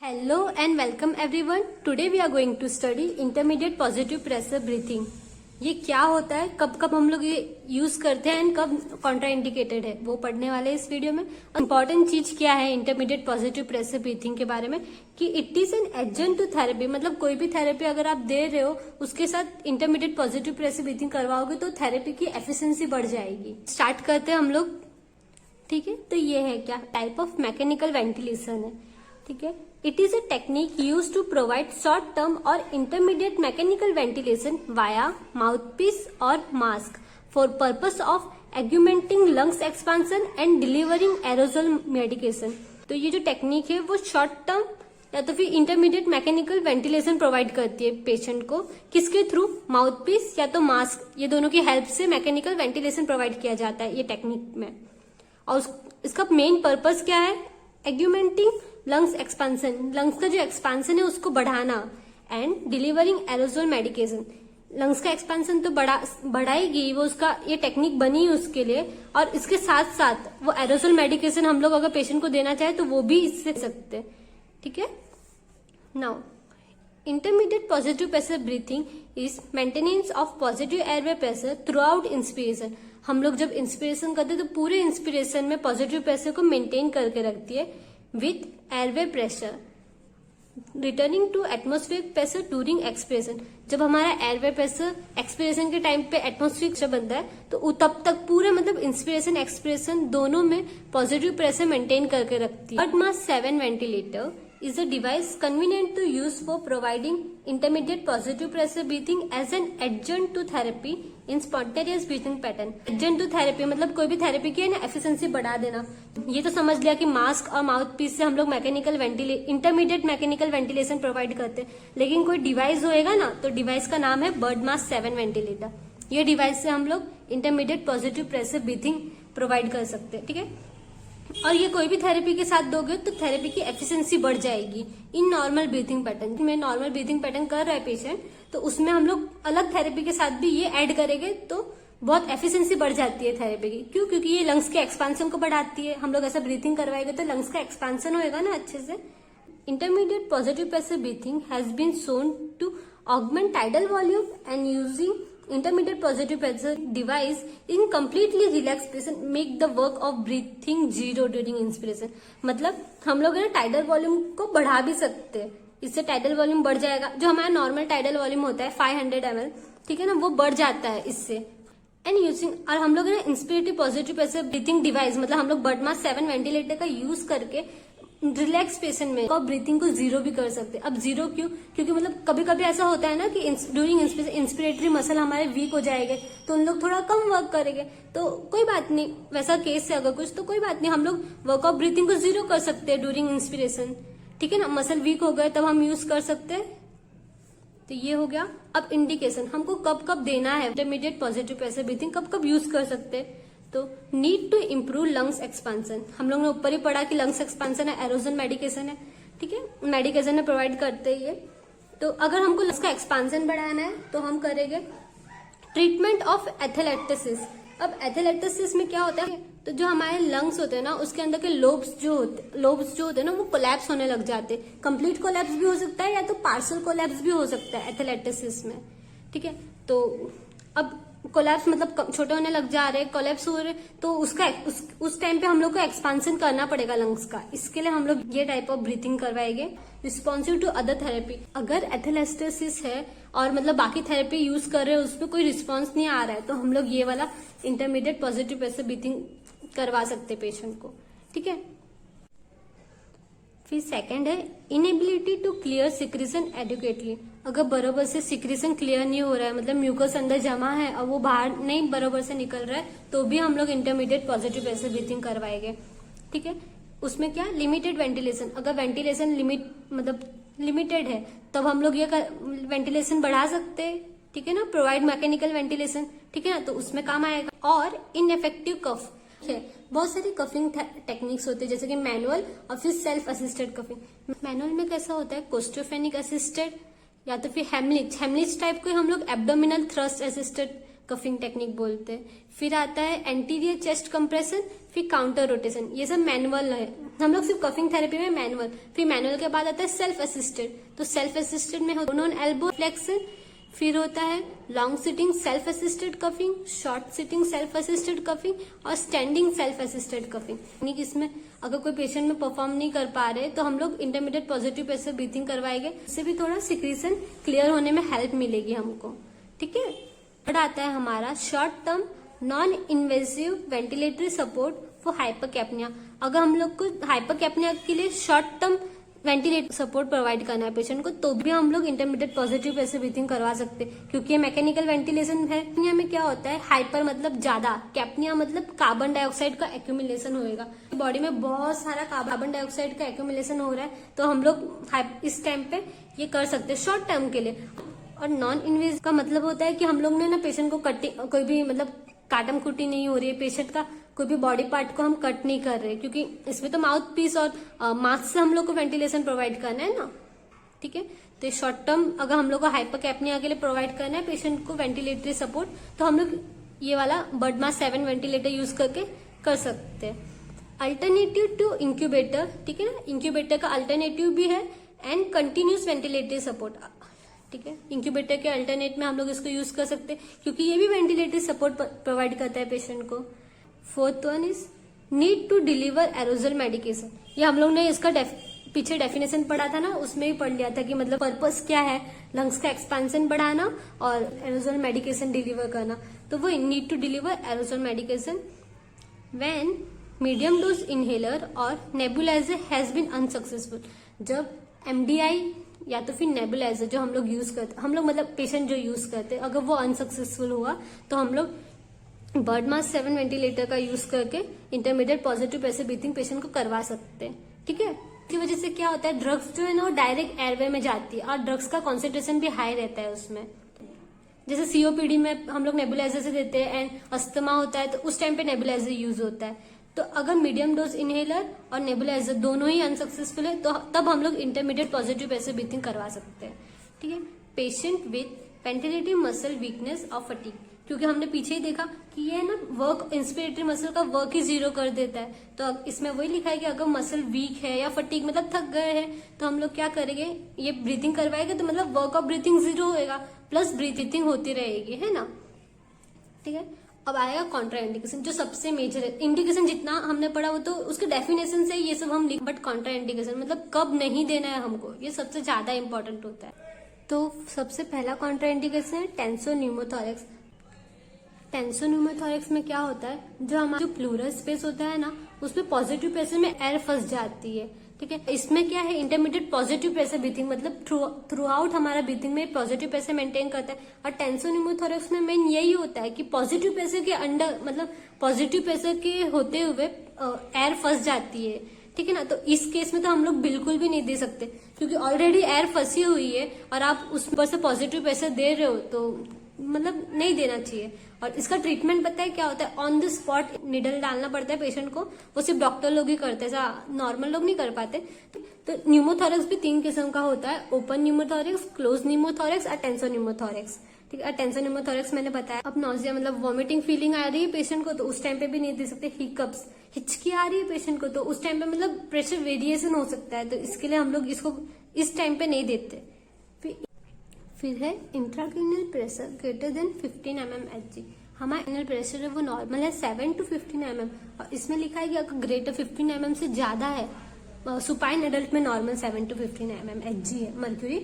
Hello and welcome everyone. Today we are going to study intermediate positive pressure breathing. ये क्या होता है, कब कब हम लोग ये यूज करते हैं एंड कब कॉन्ट्राइंडिकेटेड है, वो पढ़ने वाले हैं इस वीडियो में. इंपॉर्टेंट चीज क्या है इंटरमीडिएट पॉजिटिव प्रेशर ब्रीथिंग के बारे में कि it is an adjunct to therapy. मतलब कोई भी थेरेपी अगर आप दे रहे हो उसके साथ इंटरमीडिएट पॉजिटिव प्रेशर ब्रीथिंग करवाओगे तो थेरेपी की एफिशिएंसी बढ़ जाएगी. स्टार्ट करते हैं हम लोग. ठीक है, तो ये है क्या टाइप ऑफ मैकेनिकल वेंटिलेशन है. ठीक है, it is a technique used to provide short term or intermediate mechanical ventilation via mouthpiece or mask for purpose of augmenting lungs expansion and delivering aerosol medication. तो ये जो technique है वो short term या तो फिर इंटरमीडिएट मैकेनिकल वेंटिलेशन प्रोवाइड करती है पेशेंट को. किसके थ्रू? माउथ पीस या तो मास्क, ये दोनों की हेल्प से मैकेनिकल वेंटिलेशन प्रोवाइड किया जाता है ये टेक्निक में. और इसका मेन पर्पस क्या है? एग्यूमेंटिंग लंग्स एक्सपांसन, लंग्स का जो एक्सपांसन है उसको बढ़ाना, and delivering aerosol medication. Lungs का एक्सपांसन तो बढ़ाएगी वो, उसका ये टेक्निक बनी है उसके लिए. और इसके साथ साथ वो एरोजोल मेडिकेशन हम लोग अगर पेशेंट को देना चाहे तो वो भी इससे दे सकते हैं. ठीक है. Now intermediate positive pressure breathing is maintenance of positive airway pressure through out inspiration. हम लोग जब इंस्पिरेशन करते हैं तो पूरे इंस्पिरेशन में पॉजिटिव प्रेशर को मेंटेन करके रखती है with airway pressure returning to atmospheric pressure during expiration. जब हमारा एयरवे प्रेशर एक्सपिरेशन के टाइम पे एटमोस्फेरिक प्रेशर बनता है तो तब तक पूरे मतलब इंस्पिरेशन एक्सपिरेशन दोनों में पॉजिटिव प्रेशर मेंटेन करके रखती है. BirdMask 7 ventilator is a device convenient to use for providing intermediate positive pressure breathing as an adjunct to therapy in spontaneous breathing pattern. adjunct to therapy मतलब कोई भी therapy की है ना एफिशिएंसी बढ़ा देना. ये तो समझ लिया कि मास्क और माउथ पीस से हम लोग इंटरमीडिएट मैकेनिकल वेंटिलेशन प्रोवाइड करते हैं. लेकिन कोई डिवाइस होएगा ना तो डिवाइस का नाम है BirdMask 7 वेंटिलेटर. ये डिवाइस से हम लोग intermediate positive pressure breathing provide कर सकते हैं. ठीक है, और ये कोई भी थेरेपी के साथ दोगे तो थेरेपी की एफिशिएंसी बढ़ जाएगी. इन नॉर्मल ब्रीथिंग पैटर्न में नॉर्मल ब्रीथिंग पैटर्न कर रहा है पेशेंट तो उसमें हम लोग अलग थेरेपी के साथ भी ये ऐड करेंगे तो बहुत एफिशिएंसी बढ़ जाती है थेरेपी की. क्यों? क्योंकि ये लंग्स के एक्सपांशन को बढ़ाती है. हम लोग ऐसा ब्रीथिंग करवाएंगे तो लंग्स का एक्सपांशन होएगा ना अच्छे से. Intermediate positive pressure breathing has been shown to augment tidal volume and using intermediate positive pressure device in completely relaxed patient make the work of breathing zero during inspiration. मतलब हम लोग ना tidal volume को बढ़ा भी सकते हैं. इससे टाइडल वॉल्यूम बढ़ जाएगा. जो हमारा नॉर्मल टाइडल वॉल्यूम होता है 500 ml, ठीक है ना, वो बढ़ जाता है इससे. एंड यूजिंग और हम लोग ना इंस्पिरेटिव पॉजिटिव प्रेशर ब्रीथिंग डिवाइस मतलब हम लोग BirdMask 7 वेंटिलेटर का यूज करके रिलैक्स पेशेंट में और ब्रीथिंग को जीरो भी कर सकते हैं. अब जीरो क्यों? क्योंकि मतलब कभी कभी ऐसा होता है ना कि ड्यूरिंग इंस्पिरेटरी मसल हमारे वीक हो जाएंगे तो उन लोग थोड़ा कम वर्क करेंगे. तो कोई बात नहीं, वैसा केस से अगर कुछ तो कोई बात नहीं, हम लोग वर्क ऑफ ब्रीथिंग को जीरो कर सकते हैं ड्यूरिंग इंस्पिरेशन. ठीक है ना, मसल वीक हो गए तब हम यूज कर सकते हैं. तो ये हो गया. अब इंडिकेशन हमको कब कब देना है इंटरमीडिएट पॉजिटिव प्रेशर ब्रीथिंग, कब कब यूज कर सकते हैं. तो need to improve lungs expansion. हम लोग ने ऊपर ही पढ़ा कि लंग्स एक्सपांसन है, एरोजन मेडिकेशन है. ठीक है, मेडिकेशन में प्रोवाइड करते हैं ये. तो अगर हमको लंग्स का एक्सपांसन बढ़ाना है तो हम करेंगे ट्रीटमेंट ऑफ एथलेक्टेसिस. अब एथलेक्टेसिस में क्या होता है? तो जो हमारे लंग्स होते हैं ना उसके अंदर के लोब्स जो होते हैं ना वो कोलैप्स होने लग जाते हैं. कंप्लीट कोलैप्स भी हो सकता है या तो पार्शियल कोलैप्स भी हो सकता है एथलेक्टेसिस में. ठीक है, तो अब कोलैप्स मतलब छोटे होने लग जा रहे, कोलैप्स हो रहे तो उस टाइम पे हम लोग को एक्सपांशन करना पड़ेगा लंग्स का. इसके लिए हम लोग ये टाइप ऑफ ब्रीथिंग करवाएंगे. Responsive to other therapy. अगर एथलेक्टेसिस है और मतलब बाकी थेरेपी यूज कर रहे हैं उसमें कोई रिस्पॉन्स नहीं आ रहा है तो हम लोग ये वाला इंटरमीडिएट पॉजिटिव प्रेशर ब्रीथिंग करवा सकते हैं पेशेंट को. ठीक है, फिर सेकंड है inability to clear secretion adequately. अगर बराबर से सिक्रीशन क्लियर नहीं हो रहा है मतलब म्यूकस अंदर जमा है और वो बाहर नहीं बराबर से निकल रहा है तो भी हम लोग इंटरमीडिएट पॉजिटिव प्रेशर ब्रीथिंग करवाएंगे. ठीक है, उसमें क्या लिमिटेड वेंटिलेशन. अगर वेंटिलेशन लिमिटेड है तब हम लोग ये वेंटिलेशन बढ़ा सकते हैं. ठीक है ना, प्रोवाइड मैकेनिकल वेंटिलेशन. ठीक है ना, तो उसमें काम आएगा. और इनइफेक्टिव कफ है. बहुत सारी कफिंग टेक्निक्स होते हैं जैसे कि मैनुअल और फिर सेल्फ असिस्टेड कफिंग. मैनुअल में कैसा होता है? कोस्टोफेनिक असिस्टेड या तो फिर हेमलिच टाइप को हम लोग abdominal thrust assisted coughing technique बोलते हैं. फिर आता है एंटीरियर चेस्ट कंप्रेशन, फिर काउंटर रोटेशन, ये सब मैनुअल है। हम लोग सिर्फ कफिंग थेरेपी में मैनुअल, फिर मैनुअल के बाद आता है सेल्फ असिस्टेड। तो सेल्फ असिस्टेड में नॉन एल्बो फ्लेक्शन, फिर होता है long sitting self assisted coughing, short sitting self assisted coughing और स्टैंडिंग सेल्फ असिस्टेड कफिंग। यानी कि इसमें अगर कोई पेशेंट में परफॉर्म नहीं कर पा रहे तो हम लोग इंटरमीडिएट पॉजिटिव प्रेशर ब्रीथिंग करवाएंगे, इससे भी थोड़ा सिक्रीशन क्लियर होने में हेल्प मिलेगी हमको। ठीक है, थर्ड आता है हमारा short term non invasive ventilatory support for hypercapnia. अगर हम लोग को हाइपरकैप्निया के लिए short term ventilator support provide करना है पेशेंट को, तो भी हम लोग इंटरमीडिएट पॉजिटिव प्रेशर ब्रीथिंग करवा सकते हैं, क्योंकि ये मैकेनिकल वेंटिलेशन है। कैप्निया में क्या होता है, हाइपर मतलब ज्यादा, कैप्निया मतलब कार्बन डाइऑक्साइड का एक्यूमुलेशन होएगा, बॉडी में बहुत सारा कार्बन डाइऑक्साइड का एक्यूमुलेशन हो रहा है, तो हम लोग इस टाइम पे ये कर सकते हैं शॉर्ट टर्म के लिए। और नॉन इन्वेसिव का मतलब होता है कि हम लोग ने ना पेशेंट को कटिंग, कोई भी मतलब काटम कुटी नहीं हो रही है, पेशेंट का कोई भी बॉडी पार्ट को हम कट नहीं कर रहे, क्योंकि इसमें तो माउथ पीस और मास्क से हम लोग को वेंटिलेशन प्रोवाइड करना है ना। ठीक है, तो ये शॉर्ट टर्म अगर हम लोग को हाइपरकैप्निया के लिए प्रोवाइड करना है पेशेंट को वेंटिलेटरी सपोर्ट, तो हम लोग ये वाला बर्डमास 7 वेंटिलेटर यूज करके कर सकते हैं। अल्टरनेटिव टू इंक्यूबेटर, ठीक है ना, इंक्यूबेटर का अल्टरनेटिव भी है एंड कंटिन्यूस वेंटिलेटरी सपोर्ट। ठीक है, इंक्यूबेटर के अल्टरनेट में हम लोग इसको यूज कर सकते हैं, क्योंकि ये भी वेंटिलेटरी सपोर्ट प्रोवाइड करता है पेशेंट को। Fourth one is need to deliver aerosol medication. ये हम लोग ने इसका पीछे डेफिनेशन पढ़ा था ना, उसमें ही पढ़ लिया था कि मतलब पर्पस क्या है, लंग्स का एक्सपेंशन बढ़ाना और एरोजल मेडिकेशन डिलीवर करना। तो वो need to deliver aerosol medication when medium dose inhaler और नेबुलाइजर हैज बीन अनसक्सेसफुल। जब एमडीआई या तो फिर नेबुलाइजर जो हम लोग यूज करते, हम लोग मतलब पेशेंट जो यूज करते, अगर वो अनसक्सेसफुल हुआ तो हम लोग बर्डमास 7 वेंटिलेटर का यूज करके intermediate positive pressure breathing patient को करवा सकते हैं। ठीक है, इसकी वजह से क्या होता है, ड्रग्स जो है ना वो डायरेक्ट एयरवे में जाती है और ड्रग्स का कॉन्सेंट्रेशन भी हाई रहता है उसमें। जैसे सीओपीडी में हम लोग नेबुलाइजर से देते हैं एंड अस्थमा होता है तो उस टाइम पे नेबुलाइजर यूज होता है। तो अगर मीडियम डोज इनहेलर और नेबुलाइजर दोनों ही अनसक्सेसफुल है तो तब हम लोग इंटरमीडिएट पॉजिटिव प्रेशर ब्रीथिंग करवा सकते हैं। ठीक है, patient with ventilatory muscle weakness और फटीग, क्योंकि हमने पीछे ही देखा कि ये ना वर्क इंस्पिरेटरी मसल का वर्क ही जीरो कर देता है। तो इसमें वही लिखा है कि अगर मसल वीक है या फटीग मतलब थक गए हैं तो हम लोग क्या करेंगे, ये ब्रीथिंग करवाएंगे तो मतलब वर्क ऑफ ब्रीथिंग जीरो होएगा, प्लस ब्रीथिंग होती रहेगी, है ना। ठीक है, अब आएगा कॉन्ट्रा इंडिकेशन, जो सबसे मेजर है। इंडिकेशन जितना हमने पढ़ा वो तो उसके डेफिनेशन से ये सब हम लिख, बट कॉन्ट्रा इंडिकेशन मतलब कब नहीं देना है हमको, ये सबसे ज्यादा इंपॉर्टेंट होता है। तो सबसे पहला कॉन्ट्रा इंडिकेशन है टेंसोन्यूमोथोरेक्स। टेंसोन्यूमोथोरेक्स में क्या होता है, जो हमारा जो प्लूरल स्पेस होता है ना उसमें पॉजिटिव प्रेशर में एयर फंस जाती है। ठीक है, इसमें क्या है, इंटरमीडिएट पॉजिटिव प्रेशर ब्रीथिंग मतलब थ्रू आउट हमारा ब्रीथिंग में पॉजिटिव प्रेशर मेंटेन करता है। और टेंसोन्यूमोथोरेक्स में मेन यही होता है कि पॉजिटिव प्रेशर के अंडर मतलब पॉजिटिव प्रेशर के होते हुए एयर फंस जाती है। ठीक है ना, तो इस केस में तो हम लोग बिल्कुल भी नहीं दे सकते, क्योंकि ऑलरेडी एयर फंसी हुई है और आप उस पर से पॉजिटिव प्रेशर दे रहे हो, तो मतलब नहीं देना चाहिए। और इसका ट्रीटमेंट पता है क्या होता है, ऑन द स्पॉट निडल डालना पड़ता है पेशेंट को, वो सिर्फ डॉक्टर लोग ही करते हैं, ऐसा नॉर्मल लोग नहीं कर पाते। तो न्यूमोथोरेक्स भी 3 किस्म का होता है, ओपन न्यूमोथोरेक्स, क्लोज न्यूमोथोरेक्स और टेंसोन्यूमोथोरेक्स। ठीक है, टेंसोन्यूमोथोरेक्स मैंने बताया। अब नॉजिया मतलब वॉमिटिंग फीलिंग आ रही है पेशेंट को तो उस टाइम पे भी नहीं दे सकते। हिकअप्स, हिचकी आ रही है पेशेंट को तो उस टाइम पे मतलब प्रेशर वेरिएशन हो सकता है, तो इसके लिए हम लोग इसको इस टाइम पे नहीं देते। फिर है intracranial pressure greater than 15 mmHg। हमारा एनल प्रेशर है वो नॉर्मल है 7 to 15 mm, और इसमें लिखा है कि अगर ग्रेटर 15 mm से ज्यादा है, सुपाइन एडल्ट में नॉर्मल 7 to 15 mmHg है मर्क्यूरी,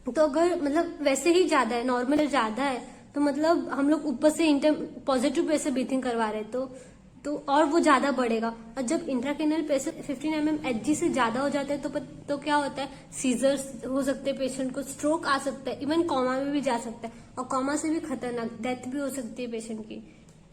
तो अगर मतलब वैसे ही ज्यादा है, नॉर्मल ज्यादा है, तो मतलब हम लोग ऊपर से पॉजिटिव प्रेशर ब्रीथिंग करवा रहे तो और वो ज्यादा बढ़ेगा। और जब इंट्राक्रेनियल प्रेशर 15 mmHg से ज्यादा हो जाता है तो क्या होता है, सीजर्स हो सकते हैं पेशेंट को, स्ट्रोक आ सकता है, इवन कोमा में भी जा सकता है, और कोमा से भी खतरनाक डेथ भी हो सकती है पेशेंट की।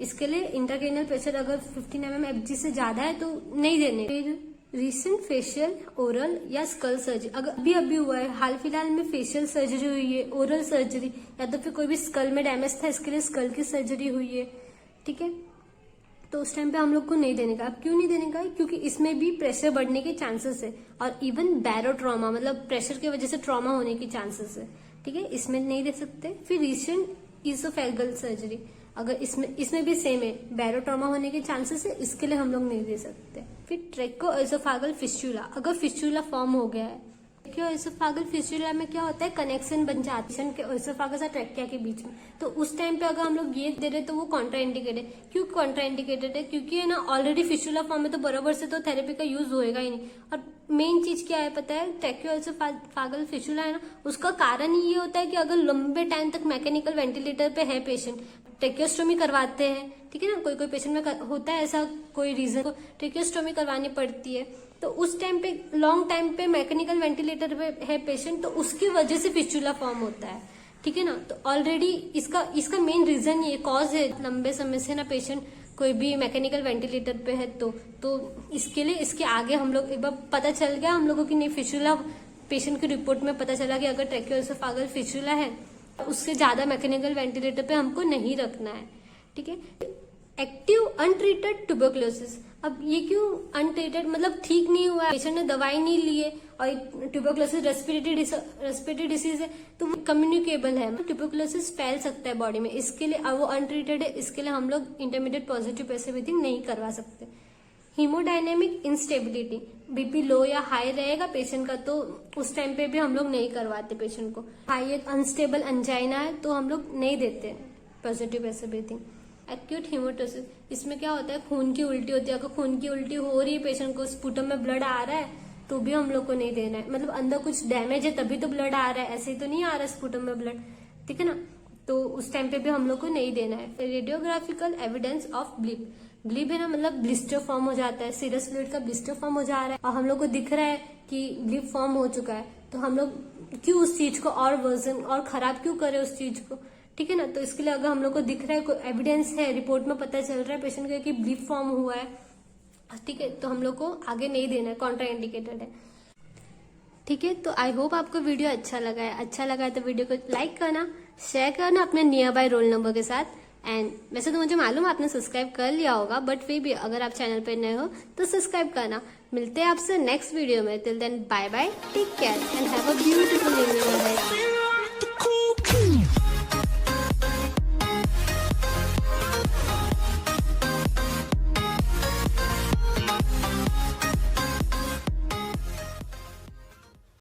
इसके लिए इंट्राक्रेनियल प्रेशर अगर 15 mmHg से ज्यादा है तो नहीं देने। फिर रिसेंट फेशियल, ओरल या स्कल सर्जरी, अगर अभी हुआ है, हाल फिलहाल में फेशियल सर्जरी हुई है, ओरल सर्जरी, या तो फिर कोई भी स्कल में डैमेज था इसके लिए स्कल की सर्जरी हुई है। ठीक है, तो उस टाइम पे हम लोग को नहीं देने का। अब क्यों नहीं देने का, क्योंकि इसमें भी प्रेशर बढ़ने के चांसेस है, और इवन बैरो ट्रॉमा मतलब प्रेशर की वजह से ट्रॉमा होने की चांसेस है। ठीक है, इसमें नहीं दे सकते। फिर रिसेंट ईसोफेगल सर्जरी, अगर इसमें भी सेम है, बैरोट्रॉमा होने के चांसेस है, इसके लिए हम लोग नहीं दे सकते। फिर ट्रैकोएसोफेगल फिस्टुला, अगर फिस्टुला फॉर्म हो गया है, ट्रैकोएसोफेगल फिस्टुला में क्या होता है, कनेक्शन बन जाता है पेशेंट के एसोफेगस और ट्रैकिया के बीच में, तो उस टाइम पे अगर हम लोग ये दे रहे तो वो कॉन्ट्राइंडिकेटेड है। क्यों कॉन्ट्राइंडिकेटेड है? क्योंकि है ना ऑलरेडी फिस्टुला फॉर्म है, तो बराबर से तो थेरेपी का यूज होएगा ही नहीं। और मेन चीज क्या है पता है, ट्रैकोएसोफेगल फिस्टुला है ना, उसका कारण ये होता है कि अगर लंबे टाइम तक मैकेनिकल वेंटिलेटर पे है पेशेंट, ट्रेकियोस्टोमी करवाते हैं, ठीक है ना, कोई पेशेंट में होता है ऐसा कोई रीजन, ट्रेकियोस्टोमी करवानी पड़ती है, तो उस टाइम पे लॉन्ग टाइम पे मैकेनिकल वेंटिलेटर पे है पेशेंट, तो उसकी वजह से फिस्टुला फॉर्म होता है, ठीक है ना। तो ऑलरेडी इसका मेन रीजन ये कॉज है, लंबे समय से ना पेशेंट कोई भी मैकेनिकल वेंटिलेटर पे है, तो इसके लिए इसके आगे हम लोग एक बार पता चल गया हम लोगों की नहीं, फिस्टुला पेशेंट की रिपोर्ट में पता चला कि अगर ट्रैकोएसोफेगल फिस्टुला है, उससे ज्यादा मैकेनिकल वेंटिलेटर पे हमको नहीं रखना है, ठीक है। एक्टिव अनट्रीटेड ट्यूबरक्लोसिस, अब ये क्यों अनट्रीटेड, मतलब ठीक नहीं हुआ है, पेशेंट ने दवाई नहीं ली है, और ट्यूबरक्लोसिस रेस्पिरेटरी डिसीज है, तो वो कम्युनिकेबल है, ट्यूबरक्लोसिस फैल सकता है बॉडी में, इसके लिए वो अनट्रीटेड है, इसके लिए हम लोग इंटरमीडिएट पॉजिटिव प्रेशर ब्रीथिंग नहीं करवा सकते। हीमोडायनेमिक इंस्टेबिलिटी, बीपी लो या हाई रहेगा पेशेंट का, तो उस टाइम पे भी हम लोग नहीं करवाते पेशेंट को। हाई अनस्टेबल अंजाइना है तो हम लोग नहीं देते पॉजिटिव प्रेशर ब्रीथिंग। एक्यूट हीमोटोसिस, इसमें क्या होता है, खून की उल्टी होती है, अगर खून की उल्टी हो रही है, पेशेंट को स्पूटम में ब्लड आ रहा है, तो भी हम लोग को नहीं देना है, मतलब अंदर कुछ डैमेज है तभी तो ब्लड आ रहा है, ऐसे ही तो नहीं आ रहा है स्पूटम में ब्लड, ठीक है ना, तो उस टाइम पे भी हम लोग को नहीं देना है। रेडियोग्राफिकल एविडेंस ऑफ ब्लिप, ब्लिप है ना, मतलब ब्लिस्टर फॉर्म हो जाता है, सीरस फ्लूइड का ब्लिस्टर फॉर्म हो जा रहा है, और हम लोग को दिख रहा है कि ब्लिप फॉर्म हो चुका है, तो हम लोग क्यों उस चीज को और वर्जन और खराब क्यों करें उस चीज को, ठीक है ना। तो इसके लिए अगर हम लोग को दिख रहा है, कोई एविडेंस है, रिपोर्ट में पता चल रहा है पेशेंट को कि ब्लिप फॉर्म हुआ है, ठीक है, तो हम लोग को आगे नहीं देना है, कॉन्ट्राइंडिकेटेड है, ठीक है। तो आई होप आपको वीडियो अच्छा लगा है तो वीडियो को लाइक करना, शेयर करना अपने नियर बाय रोल नंबर के साथ। एंड वैसे तो मुझे मालूम आपने सब्सक्राइब कर लिया होगा, बट फिर भी अगर आप चैनल पर नए हो तो सब्सक्राइब करना। मिलते हैं आपसे नेक्स्ट वीडियो में, till then bye bye, take care and have a beautiful evening.